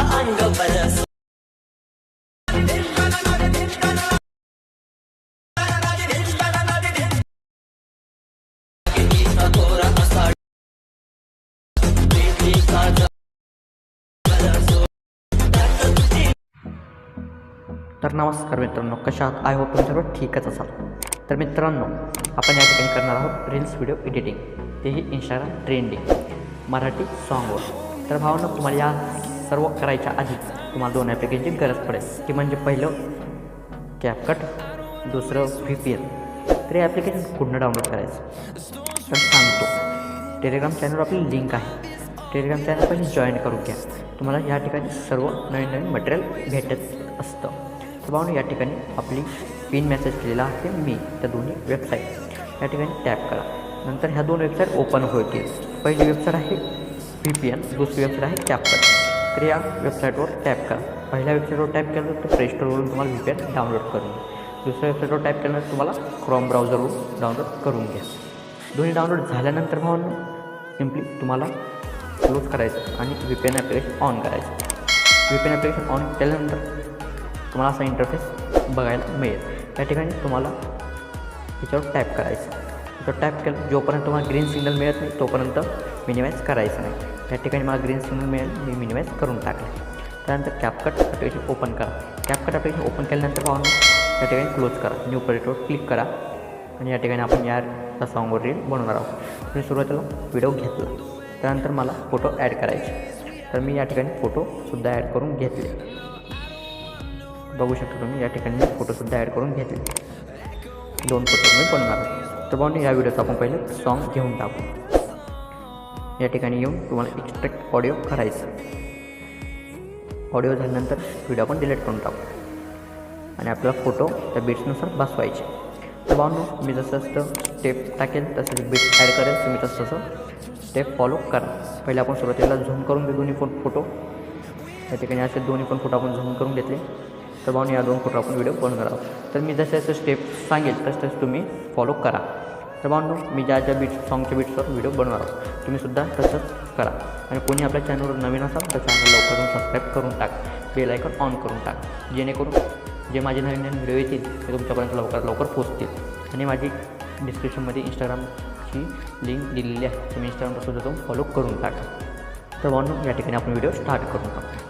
अंग पर तर नमस्कार मित्रांनो, कशा आहात? आय होप तुम्ही सर्व ठीकच असाल. तर मित्रांनो, आपण या ठिकाणी करणार आहोत रील्स व्हिडिओ एडिटिंग, तेही इंस्टाग्राम ट्रेंडिंग मराठी सॉन्गवर. तर भावना, तुम्हाला या सर्व करायच्या आधी तुम्हाला दोन ॲप्लिकेशनची गरज पडेल, की म्हणजे पहिलं कॅपकट, दुसरं VPN. तर हे ॲप्लिकेशन कुठनं डाउनलोड करायचं तर सांगतो. टेलिग्राम चॅनलवर आपली लिंक आहे. टेलिग्राम चॅनल पहिले जॉईन करून घ्या. तुम्हाला या ठिकाणी सर्व नवीन नवीन मटेरियल भेटत असतं. तर भावना, या ठिकाणी आपली पिन मेसेज केलेला आहे मी, त्या दोन्ही वेबसाईट या ठिकाणी टॅप करा. नंतर ह्या दोन वेबसाईट ओपन होतील. पहिली वेबसाईट आहे VPN, दुसरी वेबसाईट आहे कॅपकट. तर या वेबसाईटवर टॅप करा. पहिल्या वेबसाईटवर टॅप केलं तर प्ले स्टोरवरून तुम्हाला VPN डाउनलोड करून घ्या. दुसऱ्या वेबसाईटवर टॅप केल्यानंतर तुम्हाला क्रोम ब्राउझरवरून डाउनलोड करून घ्या. दोन्ही डाउनलोड झाल्यानंतर भावना, सिम्पली तुम्हाला क्लोज करायचं आणि VPN ॲप्लिकेशन ऑन करायचं. VPN ॲप्लिकेशन ऑन केल्यानंतर तुम्हाला असा इंटरफेस बघायला मिळेल. या ठिकाणी तुम्हाला याच्यावर टॅप करायचं. याच्यावर टॅप केलं, जोपर्यंत तुम्हाला ग्रीन सिग्नल मिळत नाही तोपर्यंत मिनिमाइज करायचं नाही. या ठिकाणी मला ग्रीन सिग्नल मिळेल, मी मिनिमाइज करून टाकले. त्यानंतर कॅपकट ॲप्लिकेशन ओपन करा. कॅपकट ॲप्लिकेशन ओपन केल्यानंतर पाहून या ठिकाणी क्लोज करा. न्यू प्रोजेक्टवर क्लिक करा आणि या ठिकाणी आपण या सॉन्गवर रील बनवणार आहोत. मी सुरुवातीला व्हिडिओ घेतला, त्यानंतर मला फोटो ॲड करायचे. तर मी या ठिकाणी फोटोसुद्धा ॲड करून घेतले. बघू शकता तुम्ही, या ठिकाणी मी फोटोसुद्धा ॲड करून घेतले. 2 फोटो मी बनवणार आहे. तर भावना, या व्हिडिओचं आपण पहिले सॉन्ग घेऊन टाकू. या ठिकाणी येऊन तुम्हाला एक्स्ट्रॅक्ट ऑडिओ करायचं. ऑडिओ झाल्यानंतर व्हिडिओ आपण डिलीट करून टाकू आणि आपल्याला फोटो त्या बीट्सनुसार बसवायचे. तर भावना, मी जसं स्टेप टाकेल तसं बीट्स ॲड करेल, तुम्ही तसं स्टेप फॉलो करा. पहिले आपण सुरुवातीला झूम करून घेऊ दोन्ही फोटो. या ठिकाणी असे दोन्ही पण फोटो आपण झूम करून घेतले. तर भावना, या 2 फोटो आपण व्हिडिओ बनवणार आहोत. तर मी जसे जसे स्टेप सांगेल तसं तुम्ही फॉलो करा. तर भावना, मी ज्या सॉन्गच्या बीट्सवर व्हिडिओ बनवणार आहोत, तुम्हीसुद्धा तसंच करा. आणि कोणी आपल्या चॅनलवर नवीन असाल तर चॅनल लवकर सबस्क्राईब करून टाक, बेल आयकॉन ऑन करून टाक, जेणेकरून जे माझे नवीन नवीन व्हिडिओ येतील ते तुमच्यापर्यंत लवकर पोहोचतील. आणि माझी डिस्क्रिप्शनमध्ये इंस्टाग्रामची लिंक दिलेली आहे, तुम्ही इंस्टाग्रामवरसुद्धा तो फॉलो करून टाका. तर भावना, या ठिकाणी आपण व्हिडिओ स्टार्ट करून टाकू.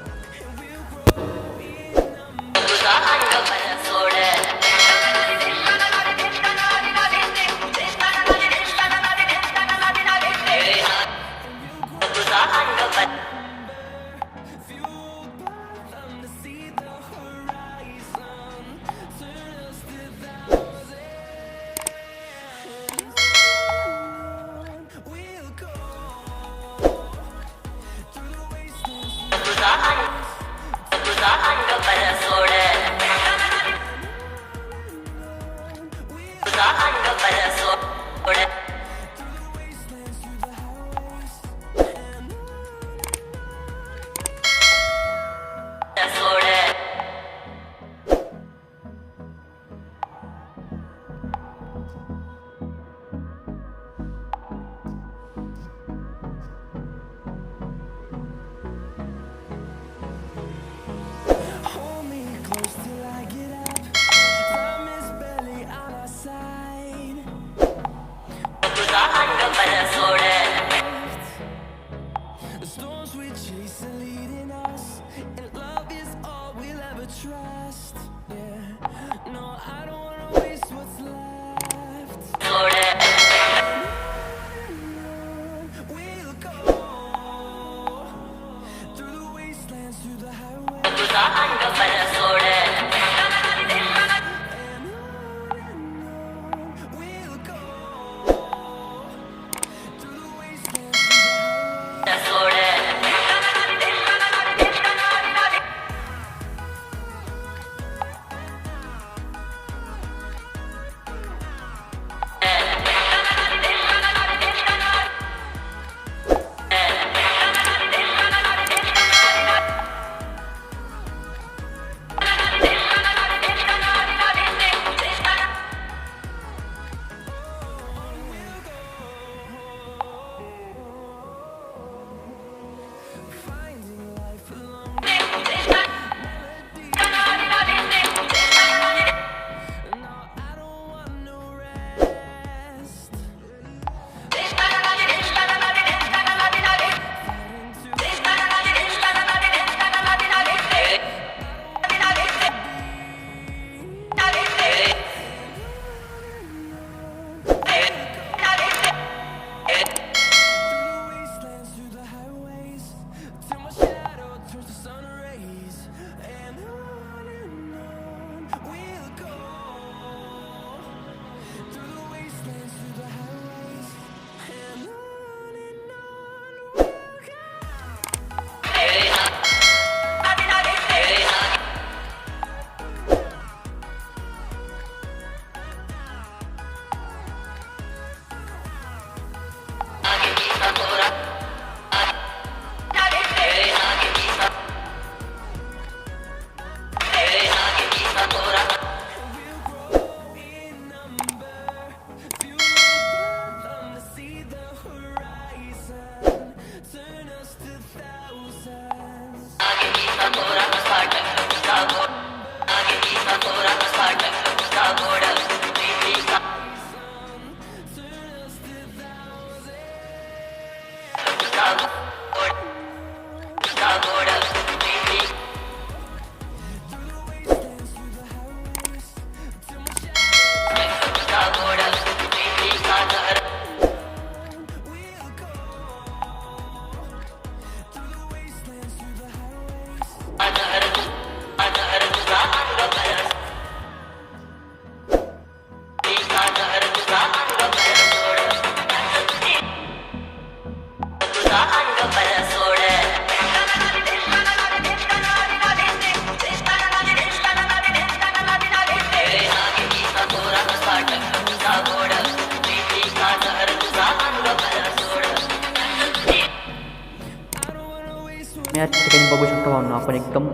या ठिकाणी बघू शकता भावना आपण एकदम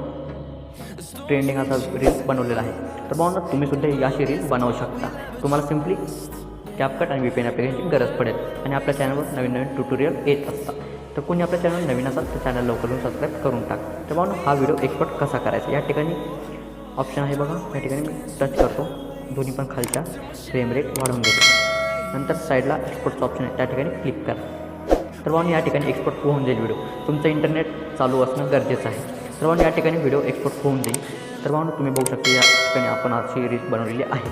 ट्रेंडिंग असा रील्स बनवलेला आहे. तर भावना तुम्ही सुद्धा ही अशी रील्स बनवू शकता. तुम्हाला सिम्पली कॅपकट आणि VPN ॲप्लिकेशनची गरज पडेल आणि आपल्या चॅनलवर नवीन नवीन ट्युटोरियल येत असतात. तर कोणी आपल्या चॅनल नवीन असाल तर चॅनल लवकर सबस्क्राईब करून टाका. तर भावना हा व्हिडिओ एक्सपोर्ट कसा करायचा या ठिकाणी ऑप्शन आहे बघा. या ठिकाणी मी टच करतो, दोन्ही पण खालच्या फ्रेम रेट वाढवून देतो. नंतर साईडला एक्सपोर्टचं ऑप्शन आहे, त्या ठिकाणी क्लिक करा. तर भावना या ठिकाणी एक्सपोर्ट होऊन जाईल व्हिडिओ. तुमचं इंटरनेट चालू असणं गरजेचं आहे. तर भावना या ठिकाणी व्हिडिओ एक्सपोर्ट होऊन जाईल. तर भावना तुम्ही बघू शकता या ठिकाणी आपण अशी रील्स बनवलेली आहे.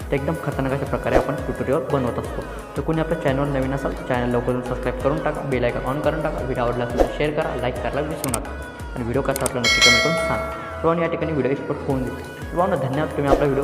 तर एकदम खतरनाक अशा प्रकारे आपण ट्युटोरियल बनवत असतो. तर कोणी आपल्या चॅनलवर नवीन असाल चॅनल लवकर सबस्क्राईब करून टाका, बेल आयकॉन ऑन करून टाका. व्हिडिओ आवडला असेल तर शेअर करा, लाईक करायला विसरू नका आणि व्हिडिओ कसा आपला नक्की कमेंट करून सांगा. तर भावना या ठिकाणी व्हिडिओ एक्सपोर्ट होऊन जाईल. तर भावना धन्यवाद, तुम्ही आपला व्हिडिओ